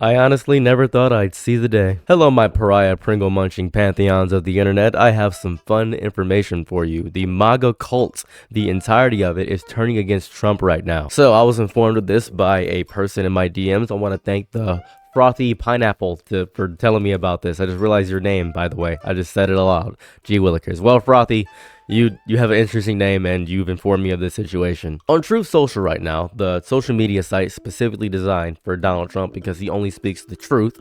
I honestly never thought I'd see the day. Hello, my pariah Pringle munching pantheons of the internet. I have some fun information for you. The MAGA cult, the entirety of it, is turning against Trump right now. So I was informed of this by a person in my DMs. I want to thank the Frothy Pineapple for telling me about this. I just realized your name, by the way. I just said it aloud. Gee Willikers. Well, Frothy, you have an interesting name, and you've informed me of this situation. On Truth Social right now, the social media site specifically designed for Donald Trump because he only speaks the truth,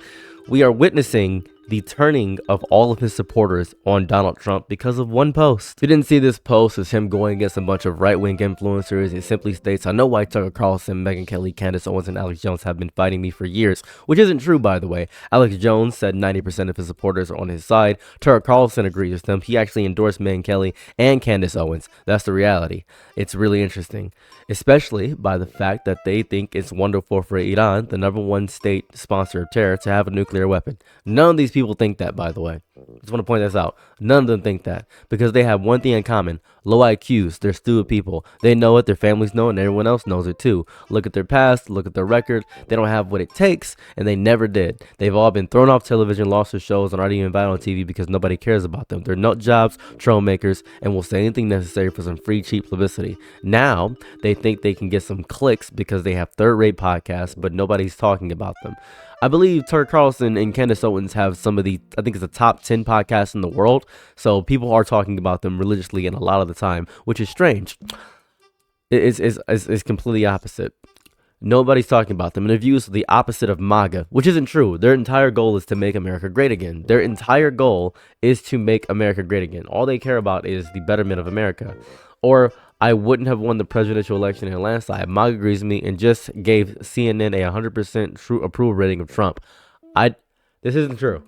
we are witnessing the turning of all of his supporters on Donald Trump because of one post. If you didn't see this post, it's him going against a bunch of right-wing influencers. It simply states, "I know why Tucker Carlson, Megyn Kelly, Candace Owens, and Alex Jones have been fighting me for years," which isn't true, by the way. Alex Jones said 90% of his supporters are on his side. Tucker Carlson agrees with them. He actually endorsed Megyn Kelly and Candace Owens. That's the reality. It's really interesting, especially by the fact that they think it's wonderful for Iran, the #1 state sponsor of terror, to have a nuclear weapon. None of these people think that, by the way. Just want to point this out. None of them think that because they have one thing in common: low IQs. They're stupid people. They know it, their families know it, and everyone else knows it too. Look at their past, look at their record. They don't have what it takes, and they never did. They've all been thrown off television, lost their shows, and aren't even invited on TV because nobody cares about them. They're nut jobs, trollmakers, and will say anything necessary for some free, cheap publicity. Now, they think they can get some clicks because they have third-rate podcasts, but nobody's talking about them. I believe Tucker Carlson and Candace Owens have some of the, I think it's the top 10 podcasts in the world. So people are talking about them religiously and a lot of the time, which is strange. It's completely opposite. Nobody's talking about them. And their views are the opposite of MAGA, which isn't true. Their entire goal is to make America great again. Their entire goal is to make America great again. All they care about is the betterment of America. Or I wouldn't have won the presidential election in a landslide. MAGA agrees with me and just gave CNN a 100% true approval rating of Trump. This isn't true.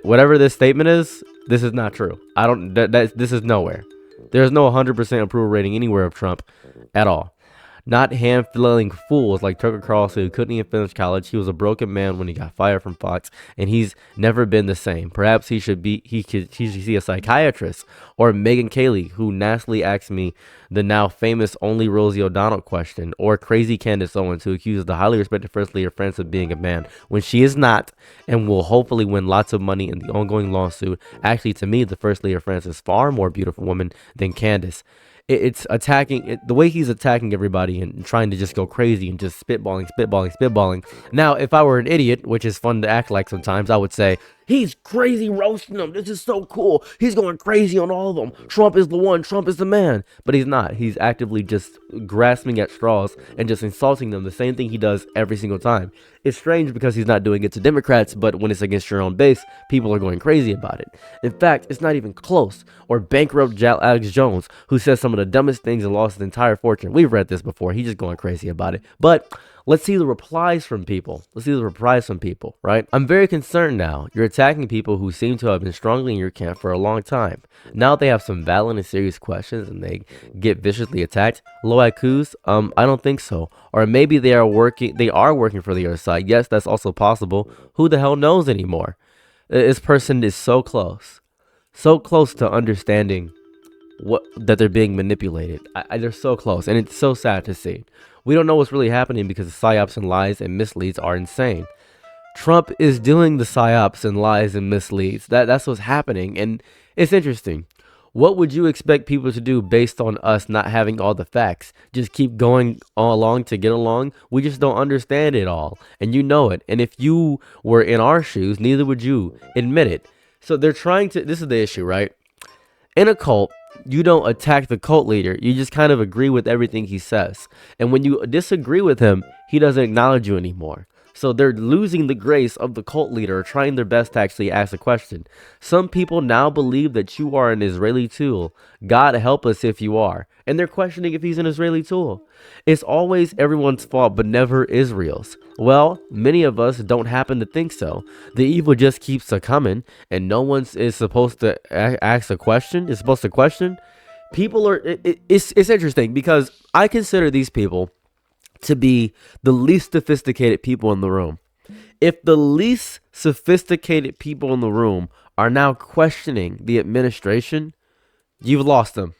Whatever this statement is, this is not true. This is nowhere. There's no 100% approval rating anywhere of Trump at all. Not hand-filling fools like Tucker Carlson, who couldn't even finish college. He was a broken man when he got fired from Fox, and he's never been the same. Perhaps he should see a psychiatrist. Or Megyn Kelly, who nastily asked me the now famous only Rosie O'Donnell question. Or crazy Candace Owens, who accuses the highly respected First Lady of France of being a man, when she is not, and will hopefully win lots of money in the ongoing lawsuit. Actually, to me, the First Lady of France is far more beautiful woman than Candace. It's attacking the way he's attacking everybody and trying to just go crazy and just spitballing. Now, if I were an idiot, which is fun to act like sometimes, I would say, he's crazy roasting them. This is so cool. He's going crazy on all of them. Trump is the one. Trump is the man. But he's not. He's actively just grasping at straws and just insulting them. The same thing he does every single time. It's strange because he's not doing it to Democrats, but when it's against your own base, people are going crazy about it. In fact, it's not even close. Or bankrupt Alex Jones, who says some of the dumbest things and lost his entire fortune. We've read this before. He's just going crazy about it. But let's see the replies from people. Right? I'm very concerned now. You're attacking people who seem to have been strongly in your camp for a long time. Now they have some valid and serious questions and they get viciously attacked. Low IQs? I don't think so. Or maybe they are working for the other side. Yes, that's also possible. Who the hell knows anymore? This person is so close to understanding that they're being manipulated. They're so close, and it's so sad to see. We don't know what's really happening because the psyops and lies and misleads are insane. Trump is doing the psyops and lies and misleads. That's what's happening, and it's interesting. What would you expect people to do based on us not having all the facts? Just keep going along to get along? We just don't understand it all, and you know it. And if you were in our shoes, neither would you admit it. So they're trying to, this is the issue, right? In a cult, you don't attack the cult leader. You just kind of agree with everything he says. And when you disagree with him, he doesn't acknowledge you anymore. So they're losing the grace of the cult leader, trying their best to actually ask a question. Some people now believe that you are an Israeli tool. God help us if you are. And they're questioning if he's an Israeli tool. It's always everyone's fault, but never Israel's. Well, many of us don't happen to think so. The evil just keeps coming, and no one is supposed to ask a question. Is supposed to question. People are. It's interesting because I consider these people to be the least sophisticated people in the room. If the least sophisticated people in the room are now questioning the administration, you've lost them.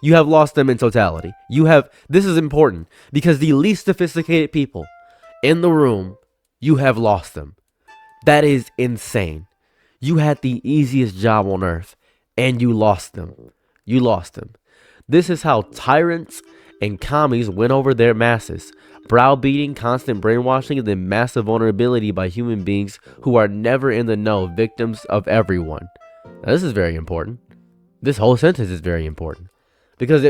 You have lost them in totality. This is important because the least sophisticated people in the room, you have lost them. That is insane. You had the easiest job on earth and you lost them. You lost them. This is how tyrants and commies win over their masses. Browbeating, constant brainwashing, and then massive vulnerability by human beings who are never in the know, victims of everyone. Now, this is very important. This whole sentence is very important. Because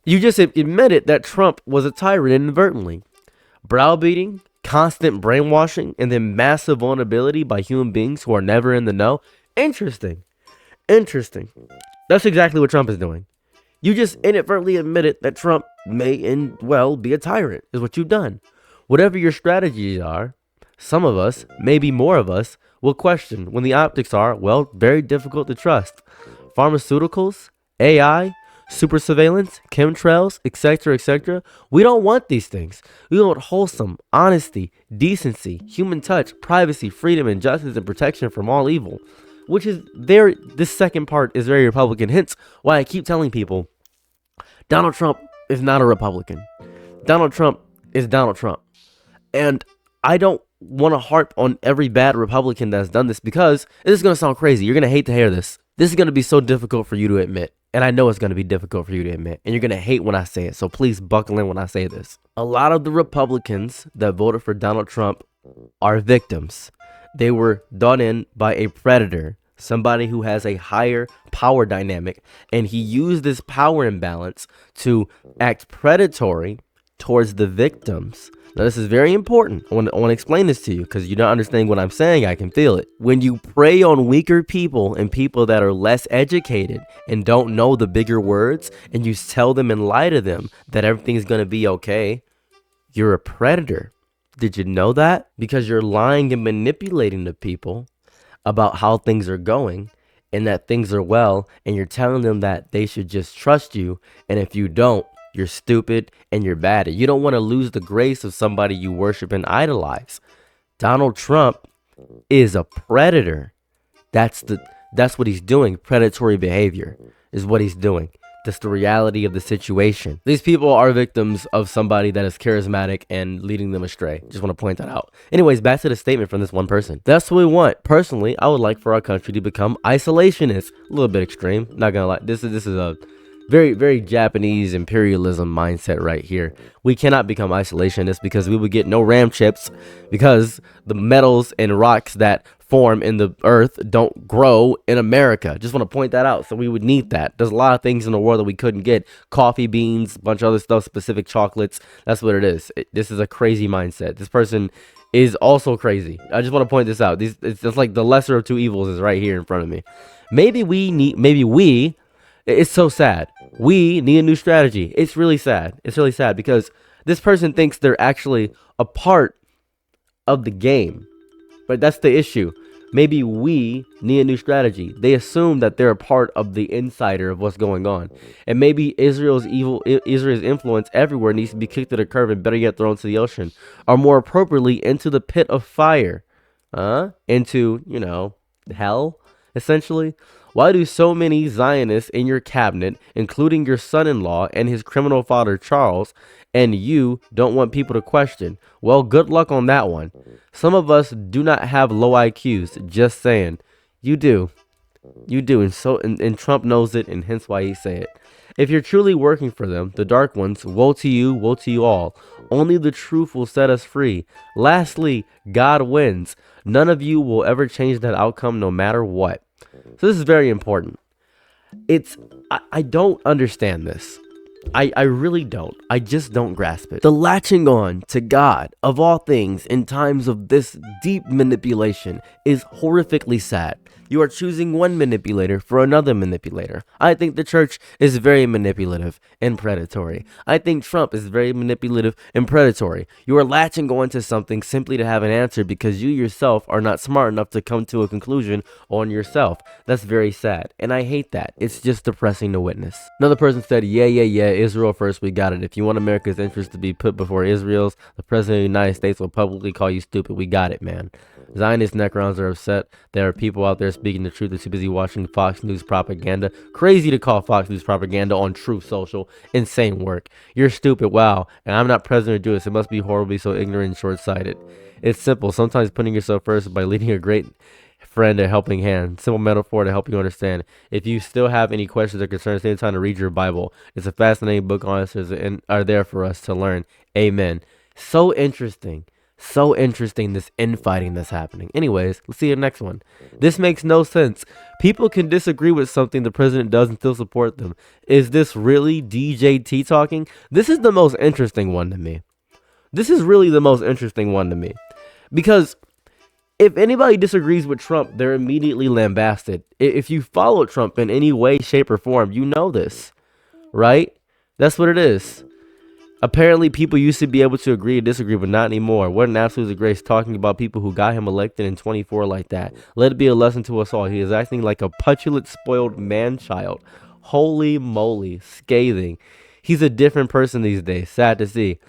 you just admitted that Trump was a tyrant inadvertently. Browbeating, constant brainwashing, and then massive vulnerability by human beings who are never in the know. Interesting. That's exactly what Trump is doing. You just inadvertently admitted that Trump may be a tyrant, is what you've done. Whatever your strategies are, some of us, maybe more of us, will question when the optics are, very difficult to trust. Pharmaceuticals, AI, super surveillance, chemtrails, etc. We don't want these things. We want wholesome, honesty, decency, human touch, privacy, freedom, and justice and protection from all evil. Which is this second part is very Republican. Hence why I keep telling people Donald Trump is not a Republican. Donald Trump is Donald Trump. And I don't want to harp on every bad Republican that's done this because this is going to sound crazy. You're going to hate to hear this. This is going to be so difficult for you to admit. And I know it's going to be difficult for you to admit. And you're going to hate when I say it. So please buckle in when I say this. A lot of the Republicans that voted for Donald Trump are victims. They were done in by a predator, somebody who has a higher power dynamic, and he used this power imbalance to act predatory towards the victims. Now, this is very important. I want to explain this to you because you don't understand what I'm saying. I can feel it. When you prey on weaker people and people that are less educated and don't know the bigger words, and you tell them and lie to them that everything's going to be okay, you're a predator. Did you know that? Because you're lying and manipulating the people about how things are going and that things are well, and you're telling them that they should just trust you, and if you don't, you're stupid and you're bad. You don't want to lose the grace of somebody you worship and idolize. Donald Trump is a predator. That's what he's doing. Predatory behavior is what he's doing. That's the reality of the situation. These people are victims of somebody that is charismatic and leading them astray. Just want to point that out. Anyways, back to the statement from this one person. That's what we want. Personally, I would like for our country to become isolationist. A little bit extreme. Not gonna lie. This is a very, very Japanese imperialism mindset right here. We cannot become isolationists because we would get no RAM chips because the metals and rocks that form in the earth don't grow in America. Just want to point that out. So we would need that. There's a lot of things in the world that we couldn't get. Coffee beans, a bunch of other stuff, specific chocolates. That's what it is. This is a crazy mindset. This person is also crazy. I just want to point this out. It's like the lesser of two evils is right here in front of me. It's so sad. We need a new strategy. It's really sad. It's really sad because this person thinks they're actually a part of the game. But that's the issue. Maybe we need a new strategy. They assume that they're a part of the insider of what's going on. And maybe Israel's influence everywhere needs to be kicked to the curb and better yet thrown to the ocean. Or more appropriately, into the pit of fire. Into, hell, essentially. Why do so many Zionists in your cabinet, including your son-in-law and his criminal father Charles, and you don't want people to question? Well, good luck on that one. Some of us do not have low IQs, just saying. You do. And Trump knows it, and hence why he say it. If you're truly working for them, the dark ones, woe to you all. Only the truth will set us free. Lastly, God wins. None of you will ever change that outcome no matter what. So this is very important. I don't understand this. I really don't. I just don't grasp it. The latching on to God, of all things, in times of this deep manipulation is horrifically sad. You are choosing one manipulator for another manipulator. I think the church is very manipulative and predatory. I think Trump is very manipulative and predatory. You are latching on to something simply to have an answer because you yourself are not smart enough to come to a conclusion on yourself. That's very sad, and I hate that. It's just depressing to witness. Another person said, yeah, Israel first, we got it. If you want America's interest to be put before Israel's, the president of the United States will publicly call you stupid. We got it, man. Zionist neckrounds are upset. There are people out there speaking the truth. They're too busy watching Fox News propaganda. Crazy to call Fox News propaganda on Truth Social. Insane work. You're stupid. Wow. And I'm not president to do this. It must be horribly so ignorant and short-sighted. It's simple. Sometimes putting yourself first by leading a great friend a helping hand. Simple metaphor to help you understand. If you still have any questions or concerns, take time to read your Bible. It's a fascinating book. Answers and are there for us to learn. Amen. So interesting. So interesting, this infighting that's happening. Anyways, let's see the next one. This makes no sense. People can disagree with something the president does and still support them. Is this really DJT talking? This is the most interesting one to me. This is really the most interesting one to me. Because if anybody disagrees with Trump, they're immediately lambasted. If you follow Trump in any way, shape, or form, you know this, right? That's what it is. Apparently, people used to be able to agree and disagree, but not anymore. What an absolute disgrace talking about people who got him elected in 24 like that. Let it be a lesson to us all. He is acting like a petulant, spoiled man-child. Holy moly, scathing. He's a different person these days. Sad to see.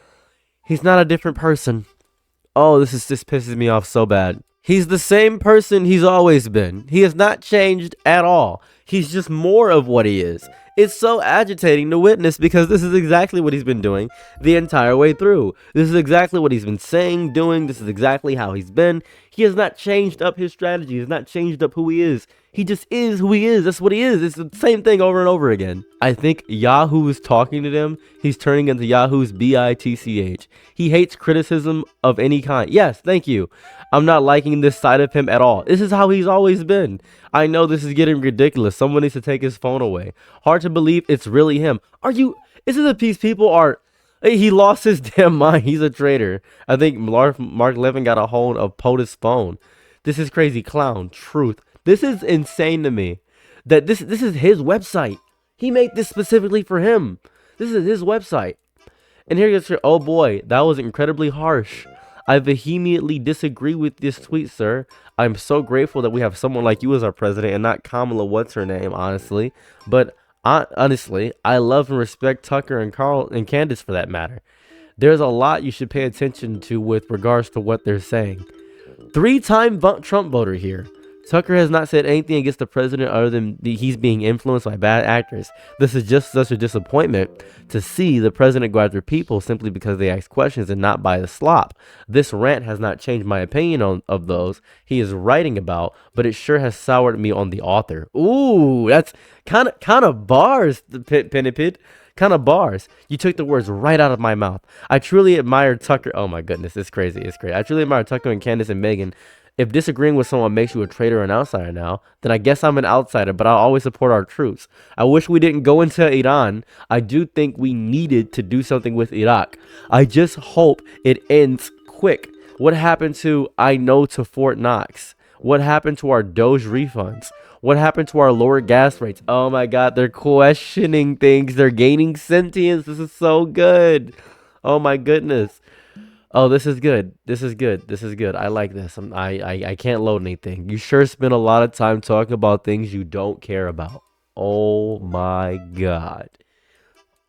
He's not a different person. Oh, this pisses me off so bad. He's the same person he's always been. He has not changed at all. He's just more of what he is. It's so agitating to witness because this is exactly what he's been doing the entire way through. This is exactly what he's been saying, doing. This is exactly how he's been. He has not changed up his strategy. He has not changed up who he is. He just is who he is. That's what he is. It's the same thing over and over again. I think Yahoo is talking to them. He's turning into Yahoo's bitch. He hates criticism of any kind. Yes, thank you. I'm not liking this side of him at all. This is how he's always been. I know this is getting ridiculous. Someone needs to take his phone away. Hard to believe it's really him. Is it a piece people are... He lost his damn mind. He's a traitor. I think Mark Levin got a hold of POTUS' phone. This is crazy. Clown. Truth. This is insane to me. That this is his website. He made this specifically for him. This is his website. And here goes, oh boy, that was incredibly harsh. I vehemently disagree with this tweet, sir. I'm so grateful that we have someone like you as our president and not Kamala, what's her name, honestly. But honestly, I love and respect Tucker and Carl and Candace for that matter. There's a lot you should pay attention to with regards to what they're saying. 3-time Trump voter here. Tucker has not said anything against the president other than he's being influenced by bad actors. This is just such a disappointment to see the president go after people simply because they ask questions and not by the slop. This rant has not changed my opinion of those he is writing about, but it sure has soured me on the author. Ooh, that's kind of bars, Pinnipid. Kind of bars. You took the words right out of my mouth. I truly admire Tucker. Oh my goodness, it's crazy. It's great. I truly admire Tucker and Candace and Megan. If disagreeing with someone makes you a traitor or an outsider now, then I guess I'm an outsider, but I'll always support our troops. I wish we didn't go into Iran. I do think we needed to do something with Iraq. I just hope it ends quick. What happened to to Fort Knox? What happened to our Doge refunds? What happened to our lower gas rates? Oh my God, they're questioning things. They're gaining sentience. This is so good. Oh my goodness. Oh, this is good. This is good. This is good. I like this. I can't load anything. You sure spend a lot of time talking about things you don't care about. Oh my God.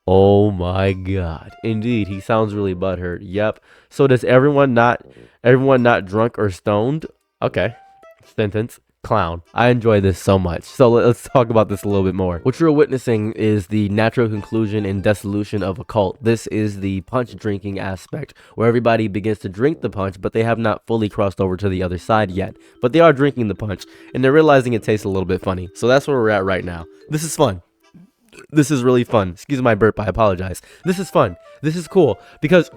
Oh my God. Indeed, he sounds really butthurt. Yep. So does everyone not drunk or stoned? Okay. Sentence. Clown. I enjoy this so much. So let's talk about this a little bit more. What you're witnessing is the natural conclusion and dissolution of a cult. This is the punch drinking aspect, where everybody begins to drink the punch, but they have not fully crossed over to the other side yet. But they are drinking the punch, and they're realizing it tastes a little bit funny. So that's where we're at right now. This is fun. This is really fun. Excuse my burp. I apologize. This is fun. This is cool because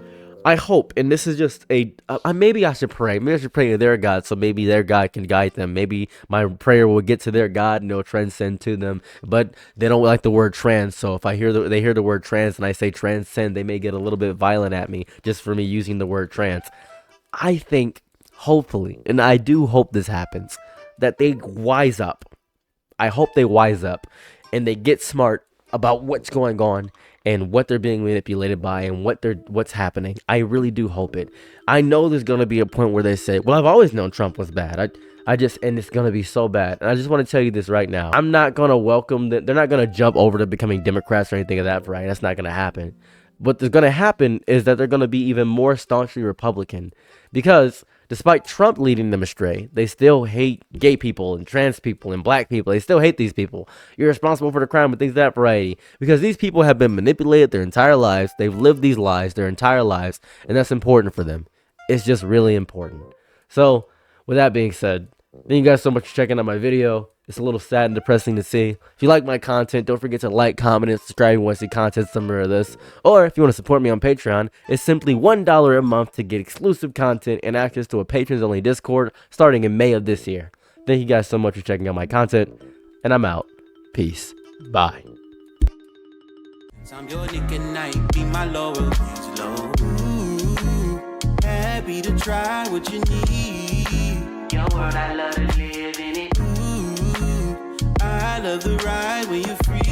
I hope, and this is just maybe I should pray. Maybe I should pray to their God, so maybe their God can guide them. Maybe my prayer will get to their God and it'll transcend to them. But they don't like the word trans, so if they hear the word trans and I say transcend, they may get a little bit violent at me just for me using the word trans. I think, hopefully, and I do hope this happens, that they wise up. I hope they wise up and they get smart about what's going on and what they're being manipulated by and what's happening. I really do hope it. I know there's going to be a point where they say, well, I've always known Trump was bad. And it's gonna be so bad. And I just want to tell you this right now. I'm not gonna welcome that. They're not gonna jump over to becoming Democrats or anything of that variety. That's not gonna happen. What's gonna happen is that they're gonna be even more staunchly Republican, because despite Trump leading them astray, they still hate gay people and trans people and black people. They still hate these people. You're responsible for the crime and things of that variety, because these people have been manipulated their entire lives. They've lived these lies their entire lives, and that's important for them. It's just really important. So, with that being said, thank you guys so much for checking out my video. It's a little sad and depressing to see. If you like my content, don't forget to like, comment, and subscribe if you want to see content similar to this. Or if you want to support me on Patreon, it's simply $1 a month to get exclusive content and access to a patrons-only Discord starting in May of this year. Thank you guys so much for checking out my content, and I'm out. Peace. Bye. I'm your nigga night, be my lover. Happy to try what you need. Your world, I love to live in it. I love the ride when you're free.